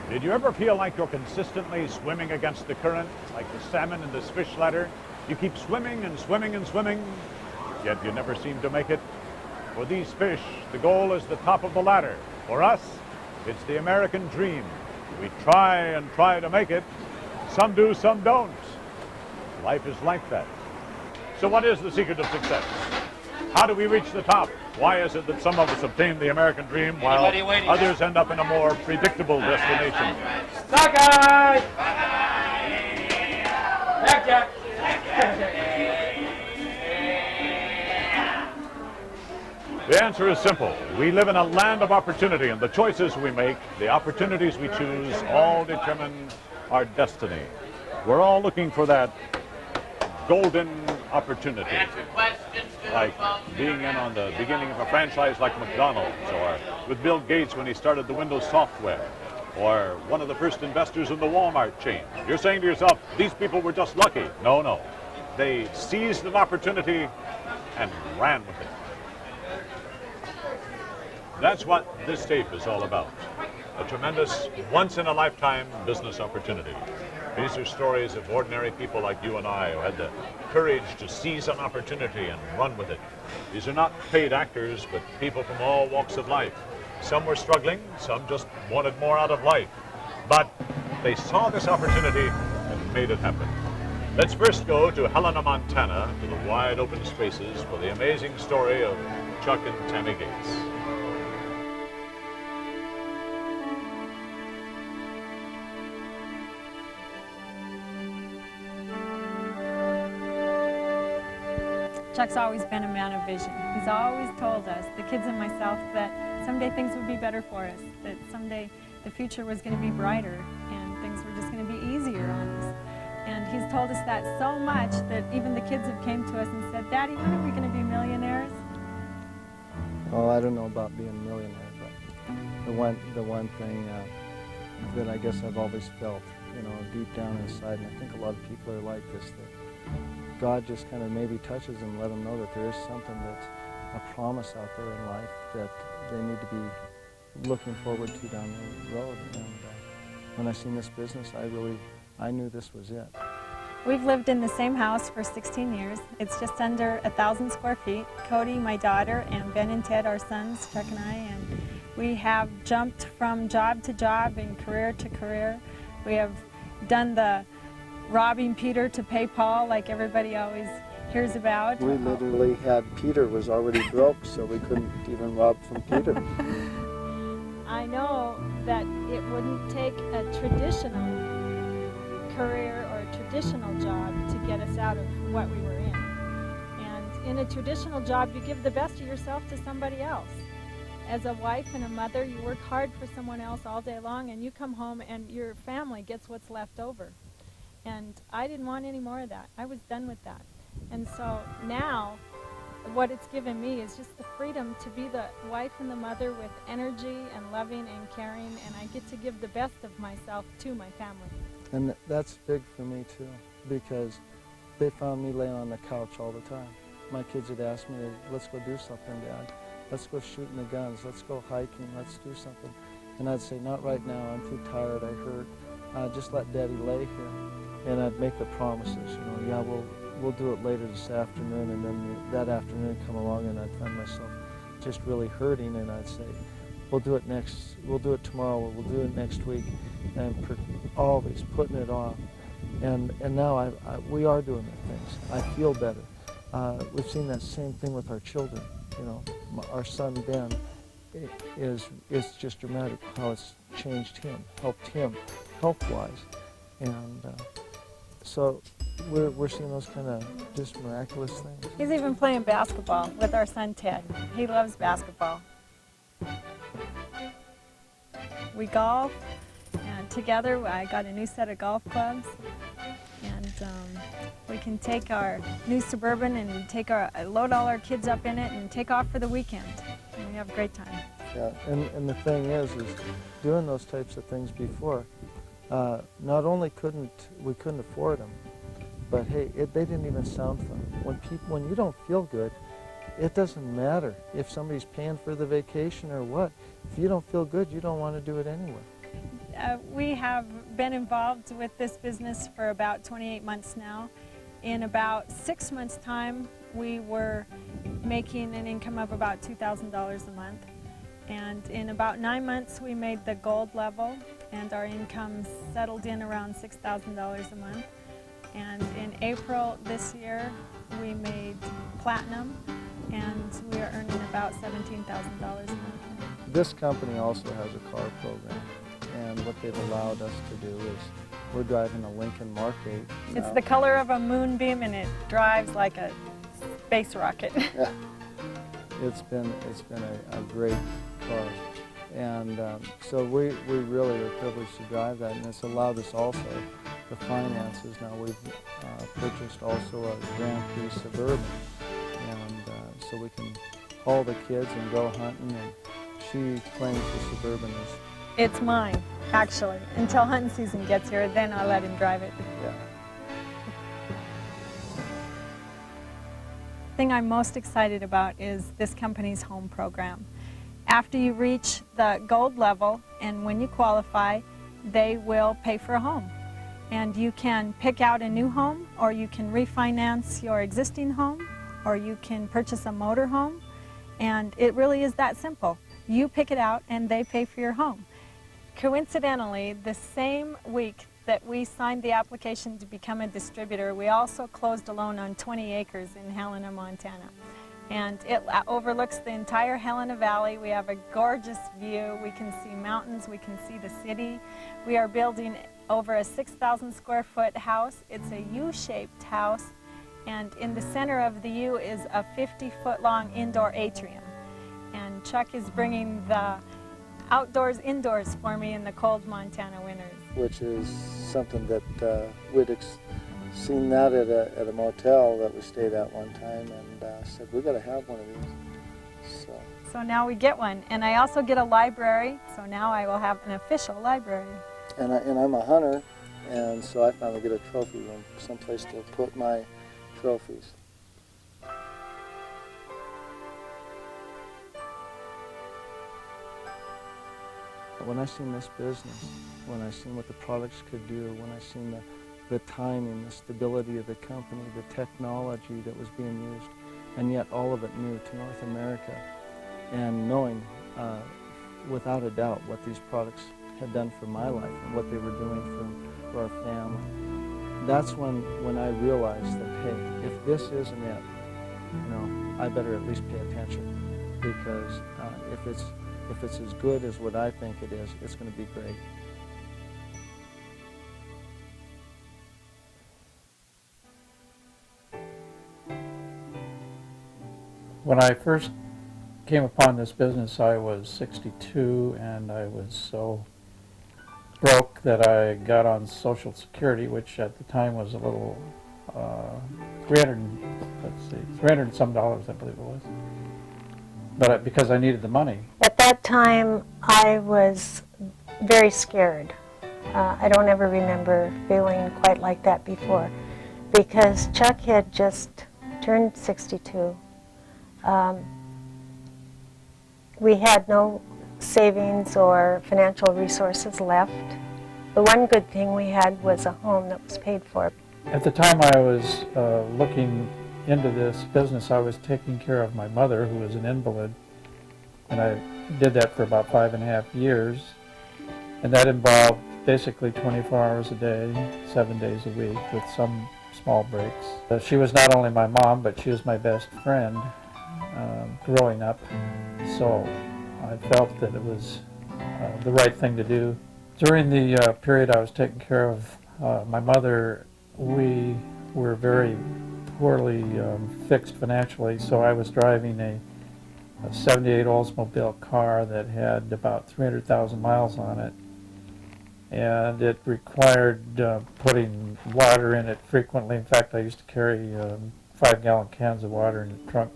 Did you ever feel like you're consistently swimming against the current, like the salmon in this fish ladder? You keep swimming and swimming and swimming, yet you never seem to make it. For these fish, the goal is the top of the ladder. For us, it's the American dream. We try and try to make it. Some do, some don't. Life is like that. So what is the secret of success? How do we reach the top? Why is it that some of us obtain the American dream while others end up in a more predictable destination? Sockeye! Blackjack! The answer is simple. We live in a land of opportunity, and the choices we make, the opportunities we choose, all determine our destiny. We're all looking for that golden opportunity, like being in on the beginning of a franchise like McDonald's, or with Bill Gates when he started the Windows software, or one of the first investors in the Walmart chain. You're saying to yourself, these people were just lucky. No, no. They seized an opportunity and ran with it. That's what this tape is all about. A tremendous, once-in-a-lifetime business opportunity. These are stories of ordinary people like you and I who had the courage to seize an opportunity and run with it. These are not paid actors, but people from all walks of life. Some were struggling, some just wanted more out of life. But they saw this opportunity and made it happen. Let's first go to Helena, Montana, to the wide open spaces for the amazing story of Chuck and Tammy Gates. Chuck's always been a man of vision. He's always told us, the kids and myself, that someday things would be better for us, that someday the future was going to be brighter and things were just going to be easier on us. And he's told us that so much that even the kids have came to us and said, Daddy, when are we going to be millionaires? Oh, I don't know about being a millionaire, but the one thing that I guess I've always felt, you know, deep down inside, and I think a lot of people are like this, that God just kind of maybe touches them, let them know that there is something that's a promise out there in life that they need to be looking forward to down the road. And when I seen this business, I knew this was it. We've lived in the same house for 16 years. It's just under 1,000 square feet. Cody, my daughter, and Ben and Ted, our sons, Chuck and I, and we have jumped from job to job and career to career. We have done the robbing Peter to pay Paul, like everybody always hears about. We literally had Peter was already broke, so we couldn't even rob from Peter. I know that it wouldn't take a traditional career or a traditional job to get us out of what we were in. And in a traditional job, you give the best of yourself to somebody else. As a wife and a mother, you work hard for someone else all day long, and you come home and your family gets what's left over. And I didn't want any more of that. I was done with that. And so now, what it's given me is just the freedom to be the wife and the mother with energy and loving and caring, and I get to give the best of myself to my family. And that's big for me too, because they found me laying on the couch all the time. My kids would ask me, let's go do something, Dad. Let's go shooting the guns. Let's go hiking. Let's do something. And I'd say, not right now. I'm too tired. I hurt. Just let Daddy lay here. And I'd make the promises, you know, yeah, we'll do it later this afternoon, and then that afternoon come along and I'd find myself just really hurting, and I'd say, we'll do it tomorrow, we'll do it next week, and always putting it off. And now we are doing the things. I feel better. We've seen that same thing with our children, you know. Our son Ben is just dramatic how it's changed him, helped him health-wise, and so we're seeing those kind of just miraculous things. He's even playing basketball with our son Ted. He loves basketball. We golf, and together I got a new set of golf clubs, and we can take our new Suburban and load all our kids up in it and take off for the weekend. And we have a great time. Yeah, and the thing is doing those types of things before, not only we couldn't afford them, but hey, they didn't even sound fun. When you don't feel good, it doesn't matter if somebody's paying for the vacation or what. If you don't feel good, you don't want to do it anyway. We have been involved with this business for about 28 months now. In about 6 months' time, we were making an income of about $2,000 a month. And in about 9 months, we made the gold level, and our income settled in around $6,000 a month. And in April this year, we made platinum, and we are earning about $17,000 a month. This company also has a car program, and what they've allowed us to do is we're driving a Lincoln Mark 8. It's the color of a moonbeam, and it drives like a space rocket. Yeah. It's been a great car, and so we really are privileged to drive that, and it's allowed us also the finances. Now we've purchased also a Grand Prix Suburban, and so we can haul the kids and go hunting, and she claims the Suburban is... It's mine, actually, until hunting season gets here, then I'll let him drive it. Yeah. The thing I'm most excited about is this company's home program. After you reach the gold level, and when you qualify, they will pay for a home. And you can pick out a new home, or you can refinance your existing home, or you can purchase a motor home, and it really is that simple. You pick it out and they pay for your home. Coincidentally, the same week that we signed the application to become a distributor, we also closed a loan on 20 acres in Helena, Montana. And it overlooks the entire Helena Valley. We have a gorgeous view. We can see mountains, we can see the city. We are building over a 6,000 square foot house. It's a U-shaped house, and in the center of the U is a 50-foot long indoor atrium. And Chuck is bringing the outdoors indoors for me in the cold Montana winters. Which is something that we'd seen that at a motel that we stayed at one time, and said, we got to have one of these. So now we get one, and I also get a library, so now I will have an official library. And I'm a hunter, and so I finally get a trophy room, someplace to put my trophies. When I seen this business, when I seen what the products could do, when I seen the timing, the stability of the company, the technology that was being used, and yet all of it new to North America, and knowing without a doubt what these products had done for my life and what they were doing for our family, that's when I realized that, hey, if this isn't it, I better at least pay attention, because if it's as good as what I think it is, it's going to be great. When I first came upon this business, I was 62, and I was so broke that I got on Social Security, which at the time was a little, 300 and some dollars, I believe it was. But because I needed the money. At that time, I was very scared. I don't ever remember feeling quite like that before, because Chuck had just turned 62. We had no savings or financial resources left. The one good thing we had was a home that was paid for. At the time I was looking into this business, I was taking care of my mother, who was an invalid, and I did that for about 5.5 years, and that involved basically 24 hours a day, 7 days a week, with some small breaks. She was not only my mom, but she was my best friend growing up, so I felt that it was the right thing to do. During the period I was taking care of my mother, we were very poorly fixed financially, so I was driving a 78 Oldsmobile car that had about 300,000 miles on it, and it required putting water in it frequently. In fact, I used to carry 5-gallon cans of water in the trunk.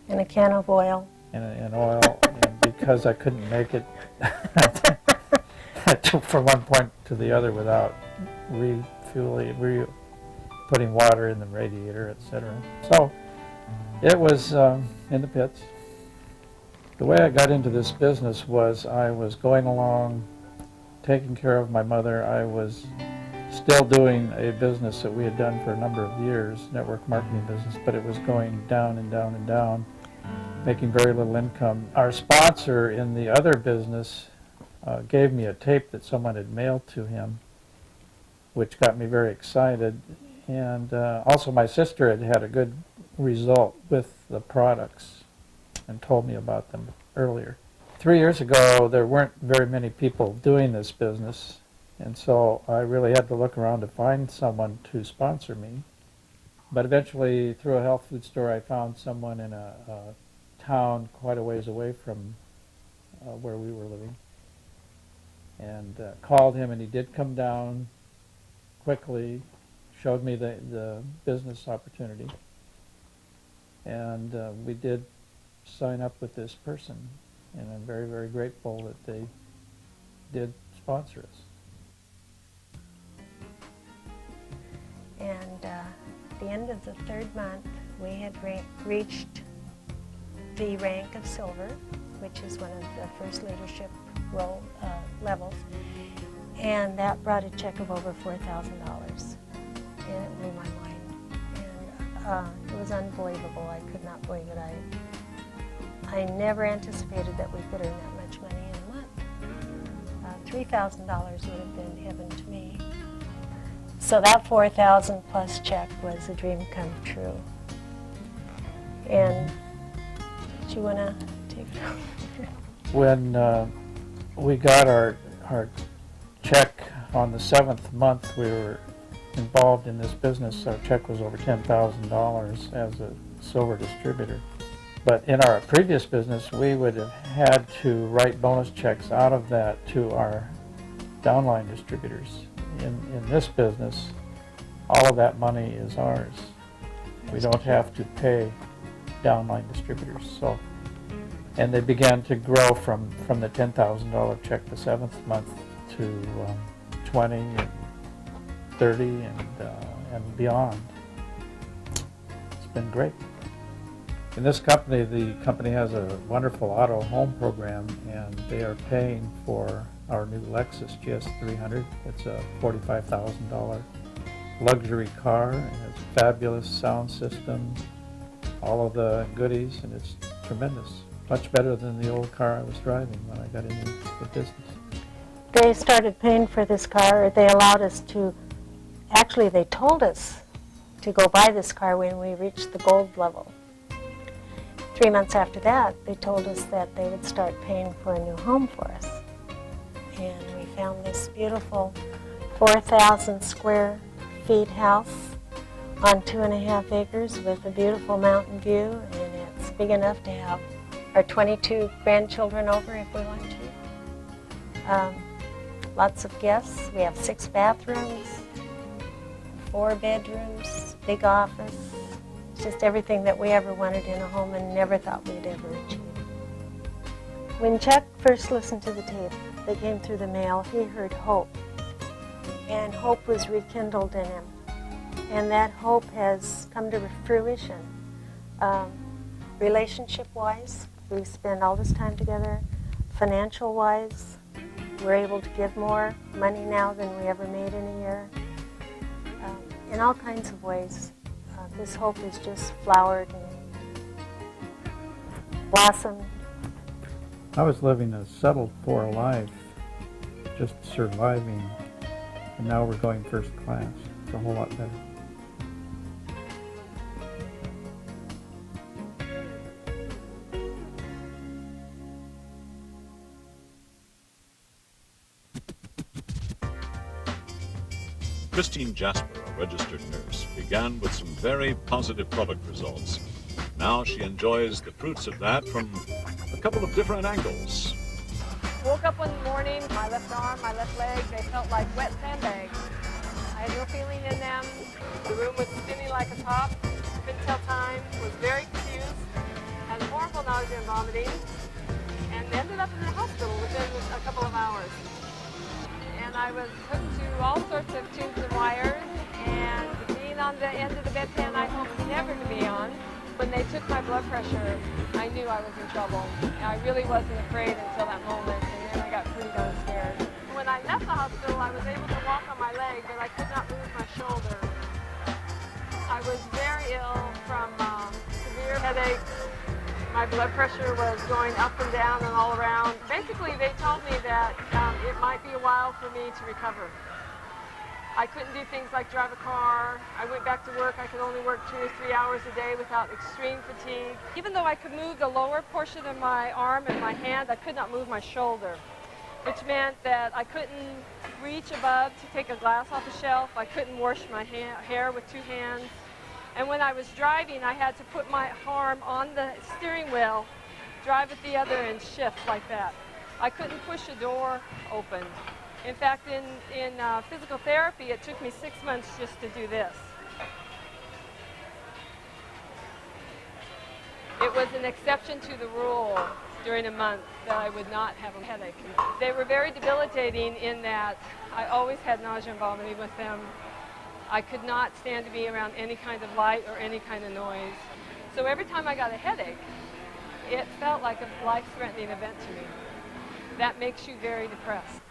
And a can of oil. And oil, and because I couldn't make it from one point to the other without refueling, putting water in the radiator, etc. So it was in the pits. The way I got into this business was I was going along taking care of my mother, I was still doing a business that we had done for a number of years, network marketing business, but it was going down and down and down, making very little income. Our sponsor in the other business gave me a tape that someone had mailed to him, which got me very excited. And also my sister had had a good result with the products and told me about them earlier. 3 years ago, there weren't very many people doing this business, and so I really had to look around to find someone to sponsor me. But eventually, through a health food store, I found someone in a town quite a ways away from where we were living, and called him, and he did come down quickly, showed me the business opportunity, and we did sign up with this person, and I'm very, very grateful that they did sponsor us. And at the end of the third month, we had reached the rank of silver, which is one of the first leadership role levels, and that brought a check of over $4,000, and it blew my mind, and it was unbelievable. I could not believe it. I never anticipated that we could earn that much money in a month. $3,000 would have been heaven to me. So that $4,000 plus check was a dream come true. And do you want to take it over? When we got our check on the 7th month we were involved in this business, our check was over $10,000 as a silver distributor. But in our previous business, we would have had to write bonus checks out of that to our downline distributors. In this business, all of that money is ours. We don't have to pay downline distributors. So, and they began to grow from the $10,000 check the 7th month to 20 and 30 and beyond. It's been great. In this company, the company has a wonderful auto home program, and they are paying for our new Lexus GS300. It's a $45,000 luxury car, and it's a fabulous sound system, all of the goodies, and it's tremendous. Much better than the old car I was driving when I got into the business. They started paying for this car. They allowed us to, actually they told us to go buy this car when we reached the gold level. 3 months after that, they told us that they would start paying for a new home for us. And we found this beautiful 4,000 square feet house on 2.5 acres with a beautiful mountain view, and it's big enough to have our 22 grandchildren over if we want to. Lots of guests. We have 6 bathrooms, 4 bedrooms, big office. It's just everything that we ever wanted in a home and never thought we'd ever achieve. When Chuck first listened to the tape that came through the mail, he heard hope. And hope was rekindled in him. And that hope has come to fruition. Relationship-wise, we spend all this time together. Financial-wise, we're able to give more money now than we ever made in a year. In all kinds of ways, this hope has just flowered and blossomed. I was living a settled for life, just surviving, and now we're going first class. It's a whole lot better. Christine Jasper, a registered nurse, began with some very positive product results. Now she enjoys the fruits of that from a couple of different angles. Woke up one morning, my left arm, my left leg, they felt like wet sandbags. I had no feeling in them. The room was spinning like a top. Couldn't tell time. Was very confused. Had horrible nausea and vomiting. And ended up in the hospital within a couple of hours. And I was hooked to all sorts of tubes and wires. And being on the end of the bedpan I hoped never to be on. When they took my blood pressure, I knew I was in trouble. I really wasn't afraid until that moment, and then I got pretty darn scared. When I left headaches. My blood pressure was going up and down and all around. Basically, they told me that it might be a while for me to recover. I couldn't do things like drive a car. I went back to work. I could only work 2 or 3 hours a day without extreme fatigue. Even though I could move the lower portion of my arm and my hand, I could not move my shoulder, which meant that I couldn't reach above to take a glass off a shelf. I couldn't wash my hair with 2 hands. And when I was driving, I had to put my arm on the steering wheel, drive it the other, and shift like that. I couldn't push a door open. In fact, in physical therapy, it took me 6 months just to do this. It was an exception to the rule during a month that I would not have a headache. They were very debilitating in that I always had nausea and vomiting with them. I could not stand to be around any kind of light or any kind of noise. So every time I got a headache, it felt like a life-threatening event to me. That makes you very depressed.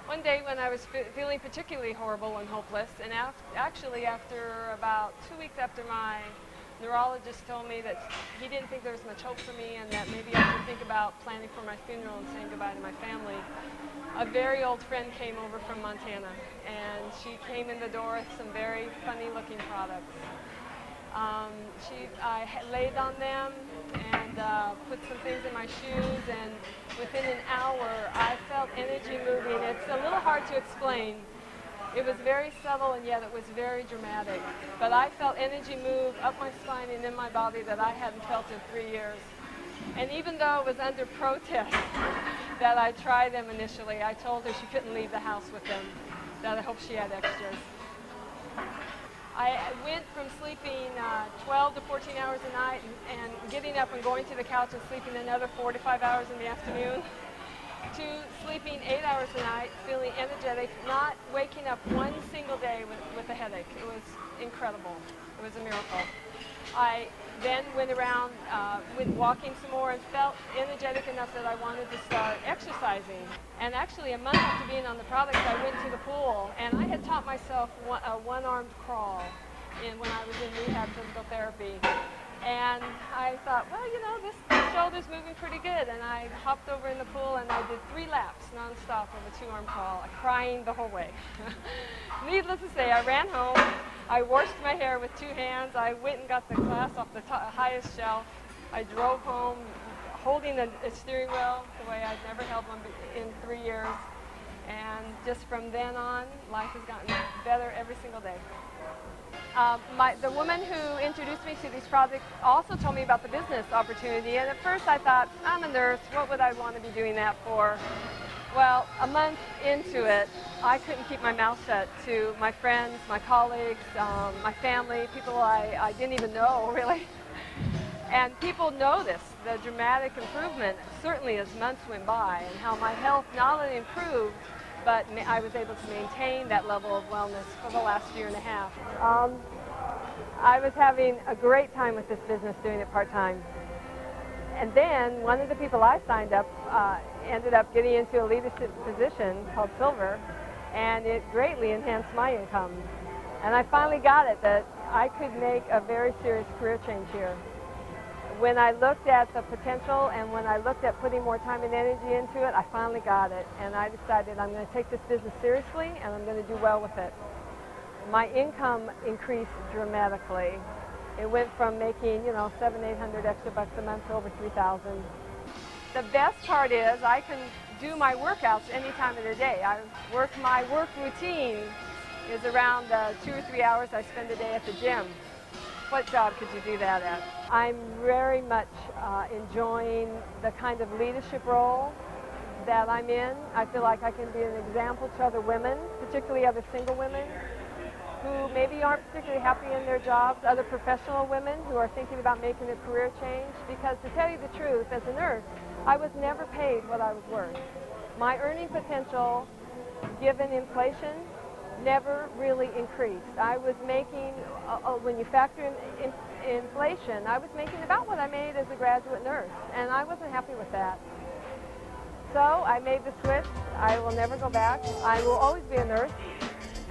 One day when I was feeling particularly horrible and hopeless, and actually after about 2 weeks after my neurologist told me that he didn't think there was much hope for me and that maybe I should think about planning for my funeral and saying goodbye to my family, a very old friend came over from Montana, and she came in the door with some very funny-looking products. I laid on them and put some things in my shoes, and within an hour I felt energy moving. It's a little hard to explain. It was very subtle, and yet it was very dramatic. But I felt energy move up my spine and in my body that I hadn't felt in 3 years. And even though it was under protest that I tried them initially, I told her she couldn't leave the house with them, that I hope she had extras. I went from sleeping 12 to 14 hours a night and getting up and going to the couch and sleeping another 4 to 5 hours in the afternoon, to sleeping 8 hours a night, feeling energetic, not waking up one single day with a headache. It was incredible. It was a miracle. I then went around, went walking some more, and felt energetic enough that I wanted to start exercising. And actually, a month after being on the products, I went to the pool, and I had taught myself a one-armed crawl when I was in rehab physical therapy. And I thought, well, you know, this shoulder's moving pretty good. And I hopped over in the pool, and I did 3 laps nonstop of a 2-arm crawl, crying the whole way. Needless to say, I ran home. I washed my hair with 2 hands. I went and got the glass off the highest shelf. I drove home holding a steering wheel the way I'd never held one in 3 years. And just from then on, life has gotten better every single day. The woman who introduced me to these projects also told me about the business opportunity. And at first I thought, I'm a nurse. What would I want to be doing that for? Well, a month into it, I couldn't keep my mouth shut to my friends, my colleagues, my family, people I didn't even know, really. And people noticed the dramatic improvement, certainly as months went by, and how my health not only improved, but I was able to maintain that level of wellness for the last 1.5 years. I was having a great time with this business, doing it part-time. And then one of the people I signed up ended up getting into a leadership position called Silver, and it greatly enhanced my income. And I finally got it that I could make a very serious career change here. When I looked at the potential and when I looked at putting more time and energy into it, I finally got it. And I decided I'm going to take this business seriously and I'm going to do well with it. My income increased dramatically. It went from making, you know, $700-800 extra bucks a month to over $3,000. The best part is I can do my workouts any time of the day. My work routine is around 2 or 3 hours I spend a day at the gym. What job could you do that at? I'm very much enjoying the kind of leadership role that I'm in. I feel like I can be an example to other women, particularly other single women, who maybe aren't particularly happy in their jobs, other professional women who are thinking about making a career change. Because to tell you the truth, as a nurse, I was never paid what I was worth. My earning potential, given inflation, never really increased. I was making, when you factor in inflation, I was making about what I made as a graduate nurse, and I wasn't happy with that. So I made the switch. I will never go back. I will always be a nurse.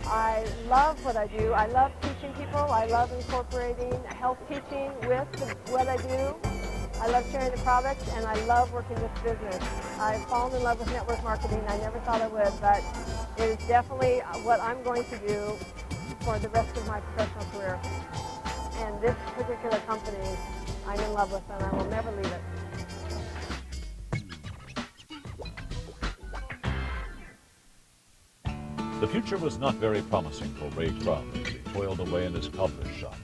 I love what I do. I love teaching people. I love incorporating health teaching with what I do. I love sharing the products, and I love working this business. I've fallen in love with network marketing. I never thought I would, but it is definitely what I'm going to do for the rest of my professional career. And this particular company, I'm in love with, and I will never leave it. The future was not very promising for Ray Crum as he toiled away in his cobbler's shop.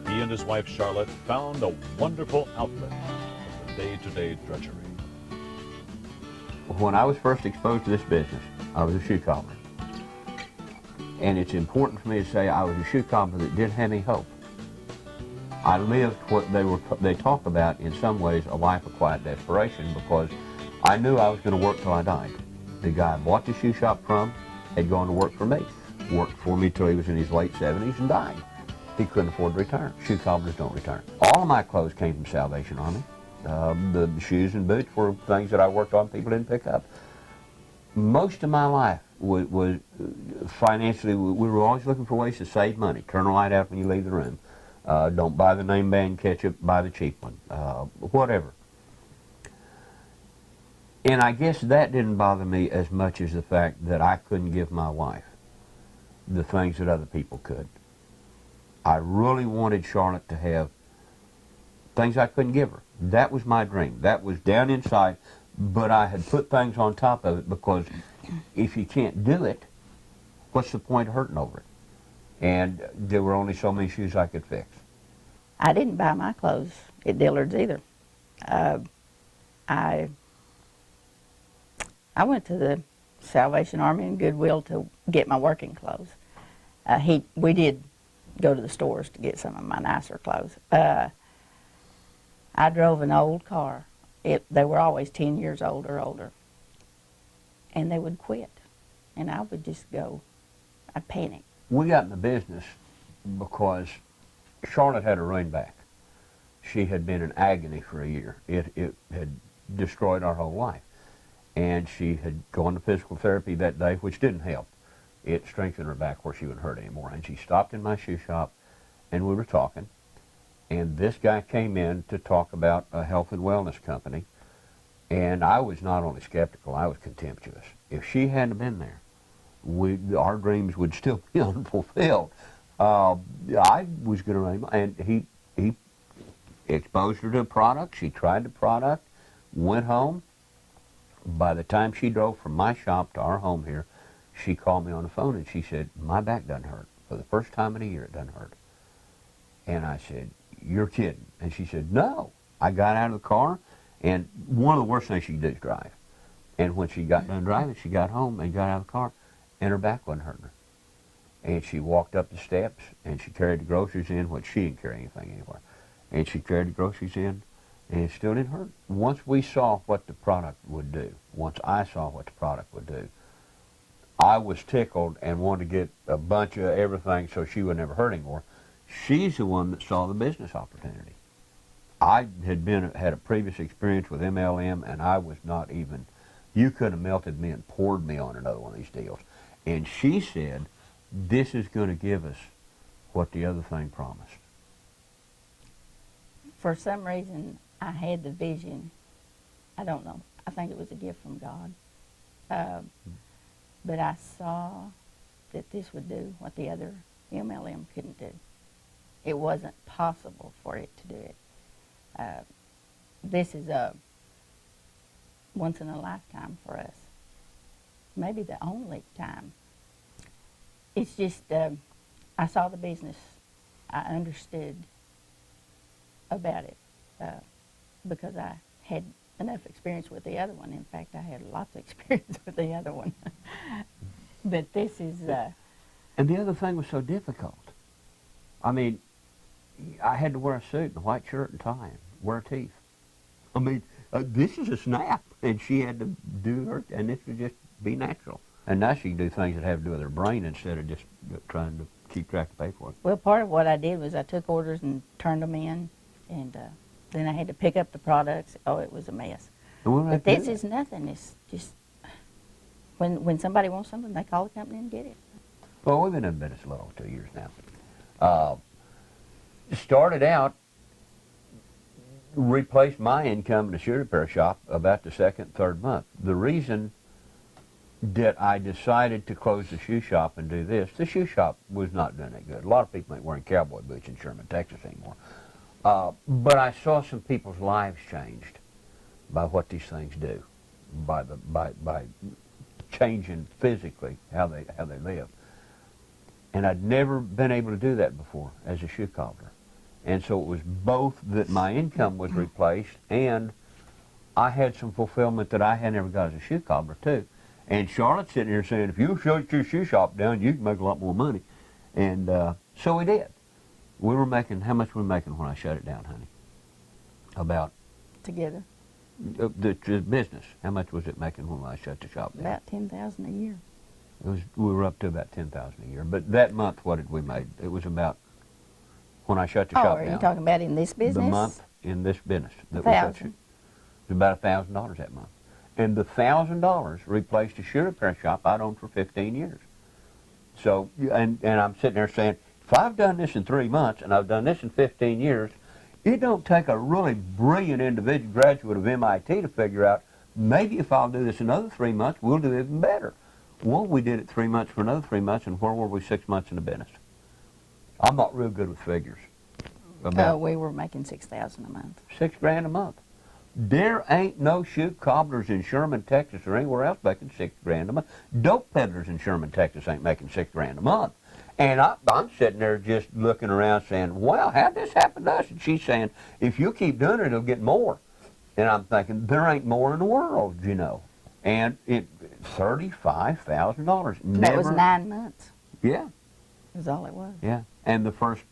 He and his wife Charlotte found a wonderful outlet from the day-to-day drudgery. When I was first exposed to this business, I was a shoe cobbler. And it's important for me to say I was a shoe cobbler that didn't have any hope. I lived what they talk about in some ways a life of quiet desperation, because I knew I was going to work till I died. The guy I bought the shoe shop from had gone to work for me. Worked for me till he was in his late 70s and died. He couldn't afford to retire. Shoe cobblers don't retire. All of my clothes came from Salvation Army. The shoes and boots were things that I worked on people didn't pick up. Most of my life was financially, we were always looking for ways to save money. Turn the light out when you leave the room. Don't buy the name brand ketchup, buy the cheap one. Whatever. And I guess that didn't bother me as much as the fact that I couldn't give my wife the things that other people could. I really wanted Charlotte to have things I couldn't give her. That was my dream. That was down inside, but I had put things on top of it, because if you can't do it, what's the point of hurting over it? And there were only so many shoes I could fix. I didn't buy my clothes at Dillard's either. I went to the Salvation Army and Goodwill to get my working clothes. We did go to the stores to get some of my nicer clothes. I drove an old car. They were always 10 years old or older. And they would quit. And I would just go, I'd panic. We got in the business because Charlotte had a ruined back. She had been in agony for a year. It had destroyed our whole life. And she had gone to physical therapy that day, which didn't help. It strengthened her back where she wouldn't hurt anymore. And she stopped in my shoe shop, and we were talking. And this guy came in to talk about a health and wellness company. And I was not only skeptical, I was contemptuous. If she hadn't been there, our dreams would still be unfulfilled. I was going to run, and he exposed her to a product. She tried the product, went home. By the time she drove from my shop to our home here, she called me on the phone and she said, my back doesn't hurt. For the first time in a year, it doesn't hurt. And I said, you're kidding. And she said, no. I got out of the car, and one of the worst things she could do is drive. And when she got done driving, she got home and got out of the car, and her back wasn't hurting her. And she walked up the steps, and she carried the groceries in, which she didn't carry anything anywhere. And she carried the groceries in, and it still didn't hurt. Once we saw what the product would do, once I saw what the product would do, I was tickled and wanted to get a bunch of everything so she would never hurt anymore. She's the one that saw the business opportunity. I had had a previous experience with MLM, and I was not even, you could have melted me and poured me on another one of these deals. And she said, this is going to give us what the other thing promised. For some reason, I had the vision. I don't know. I think it was a gift from God. But I saw that this would do what the other MLM couldn't do. It wasn't possible for it to do it. This is a once in a lifetime for us. Maybe the only time. It's just, I saw the business. I understood about it because I had enough experience with the other one. In fact, I had lots of experience with the other one. But this is... And the other thing was so difficult. I mean, I had to wear a suit and a white shirt and tie and wear teeth. I mean, this is a snap, and she had to do her, and this would just be natural. And now she can do things that have to do with her brain instead of just trying to keep track of paperwork. Well, part of what I did was I took orders and turned them in, and then I had to pick up the products. Oh, it was a mess. But this is nothing. It's just when somebody wants something, they call the company and get it. Well, we've been in business a little over 2 years now. Started out, replaced my income in a shoe repair shop about the second, third month. The reason that I decided to close the shoe shop and do this, the shoe shop was not doing that good. A lot of people ain't wearing cowboy boots in Sherman, Texas anymore. But I saw some people's lives changed by what these things do, by changing physically how they live. And I'd never been able to do that before as a shoe cobbler. And so it was both that my income was replaced and I had some fulfillment that I had never got as a shoe cobbler too. And Charlotte's sitting here saying, if you shut your shoe shop down, you can make a lot more money. And so we did. We were making, how much were we making when I shut it down, honey? About? Together. The business. How much was it making when I shut the shop down? About $10,000 a year. We were up to about $10,000 a year. But that month, what did we make? It was about, when I shut the shop are down. you talking about in this business? The month in this business. That we shut it. It was about $1,000 that month. And the $1,000 replaced a shoe repair shop I'd owned for 15 years. So, and I'm sitting there saying, if I've done this in 3 months and I've done this in 15 years, it don't take a really brilliant individual graduate of MIT to figure out, maybe if I'll do this another 3 months, we'll do even better. Well, we did it 3 months for another 3 months, and where were we 6 months in the business? I'm not real good with figures. We were making $6,000 a month. $6,000 a month. There ain't no shoe cobblers in Sherman, Texas, or anywhere else making $6,000 a month. Dope peddlers in Sherman, Texas ain't making $6,000 a month. And I'm sitting there just looking around saying, wow, how'd this happen to us? And she's saying, if you keep doing it, it'll get more. And I'm thinking, there ain't more in the world, you know. And it, $35,000. That was 9 months. Yeah. Is all it was. Yeah. And the first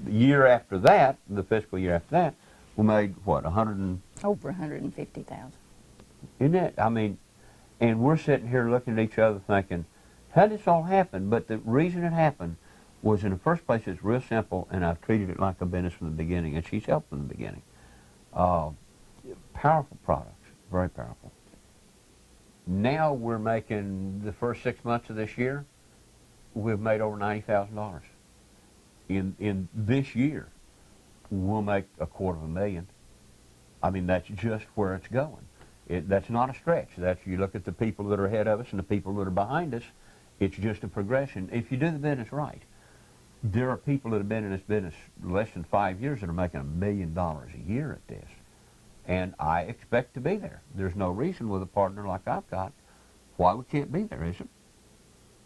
year after that, the fiscal year after that, we made, what, over $150,000. Isn't it? I mean, and we're sitting here looking at each other thinking, how did this all happen? But the reason it happened was, in the first place, it's real simple, and I've treated it like a business from the beginning, and she's helped from the beginning. Powerful products, very powerful. Now we're making, the first 6 months of this year, we've made over $90,000. In this year, we'll make $250,000. I mean, that's just where it's going. That's not a stretch. You look at the people that are ahead of us and the people that are behind us, it's just a progression. If you do the business right, there are people that have been in this business less than 5 years that are making $1 million a year at this. And I expect to be there. There's no reason with a partner like I've got why we can't be there, is it?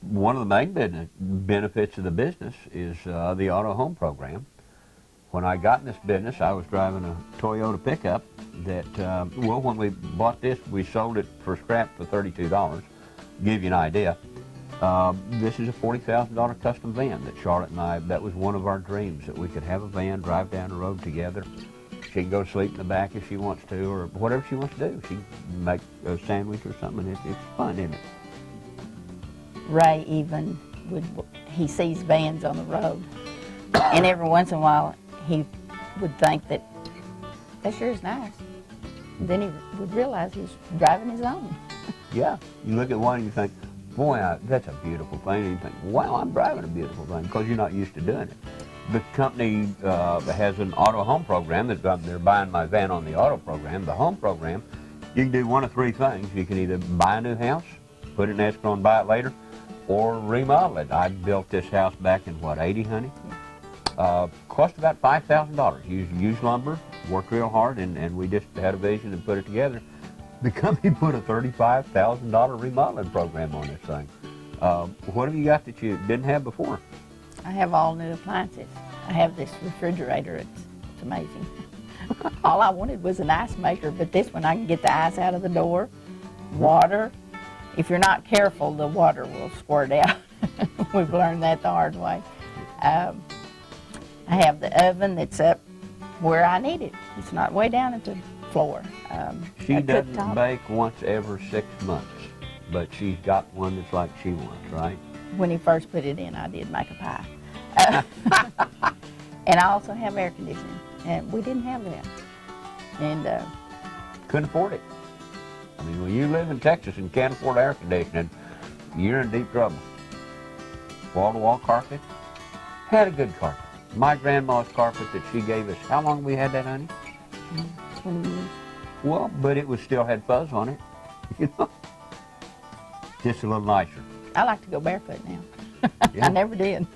One of the main benefits of the business is the auto home program. When I got in this business, I was driving a Toyota pickup that, well, when we bought this, we sold it for scrap for $32. Give you an idea. This is a $40,000 custom van that Charlotte and I, that was one of our dreams, that we could have a van, drive down the road together. She can go to sleep in the back if she wants to, or whatever she wants to do. She can make a sandwich or something. It's fun, isn't it? Ray even he sees vans on the road, and every once in a while he would think that sure is nice. And then he would realize he was driving his own. Yeah, you look at one and you think, boy, that's a beautiful thing, and you think, wow, I'm driving a beautiful thing, because you're not used to doing it. The company has an auto home program. They're buying my van on the auto program. The home program, you can do one of three things. You can either buy a new house, put it in escrow and buy it later, or remodel it. I built this house back in, what, 80, honey? Cost about $5,000. Used lumber, worked real hard, and we just had a vision and put it together. The company put a $35,000 remodeling program on this thing. What have you got that you didn't have before? I have all new appliances. I have this refrigerator. It's amazing. All I wanted was an ice maker, but this one I can get the ice out of the door. Water. If you're not careful, the water will squirt out. We've learned that the hard way. I have the oven that's up where I need it. It's not way down at the floor. She doesn't bake once every 6 months, but she's got one that's like she wants, right? When he first put it in, I did make a pie. And I also have air conditioning, and we didn't have that. And couldn't afford it. I mean, when you live in Texas and can't afford air conditioning, you're in deep trouble. wall-to-wall carpet. Had a good carpet. My grandma's carpet that she gave us, how long we had that, honey? 20 years. Well, but it was still had fuzz on it, you know? Just a little nicer. I like to go barefoot now. Yeah. I never did.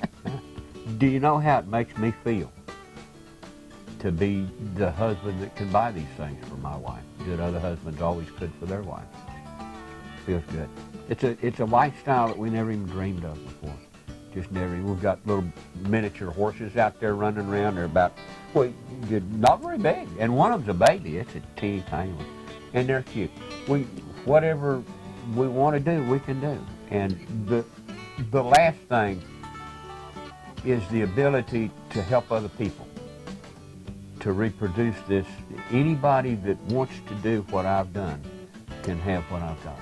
Do you know how it makes me feel to be the husband that can buy these things for my wife that other husbands always could for their wives? Feels good. It's a lifestyle that we never even dreamed of before. Just never. We've got little miniature horses out there running around. They're about, well, they're not very big, and one of them's a baby. It's a teeny tiny one, and they're cute. Whatever we want to do, we can do. And the last thing is the ability to help other people, to reproduce this. Anybody that wants to do what I've done can have what I've done.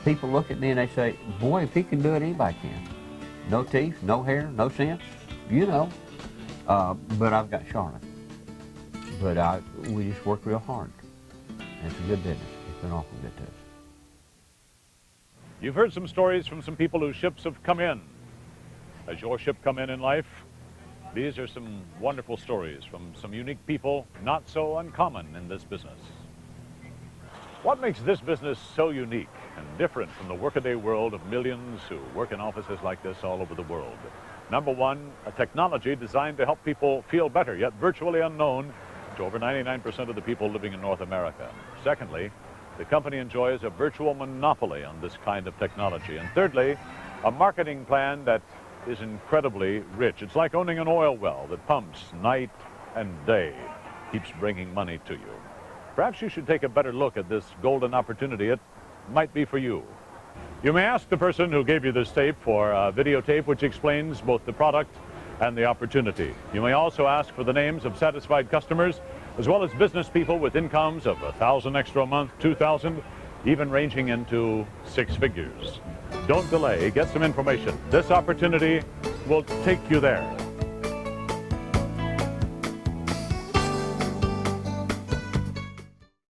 People look at me and they say, boy, if he can do it, anybody can. No teeth, no hair, no sense, you know. But I've got Charlotte. But we just work real hard. And it's a good business. It's been awful good to us. You've heard some stories from some people whose ships have come in. Has your ship come in life? These are some wonderful stories from some unique people, not so uncommon in this business. What makes this business so unique and different from the workaday world of millions who work in offices like this all over the world? Number one, a technology designed to help people feel better, yet virtually unknown to over 99% of the people living in North America. Secondly, the company enjoys a virtual monopoly on this kind of technology. And thirdly, a marketing plan that is incredibly rich. It's like owning an oil well that pumps night and day, keeps bringing money to you. Perhaps you should take a better look at this golden opportunity. It might be for you. You may ask the person who gave you this tape for a videotape which explains both the product and the opportunity. You may also ask for the names of satisfied customers, as well as business people with incomes of $1,000 extra a month, $2,000, even ranging into 6 figures. Don't delay, get some information. This opportunity will take you there.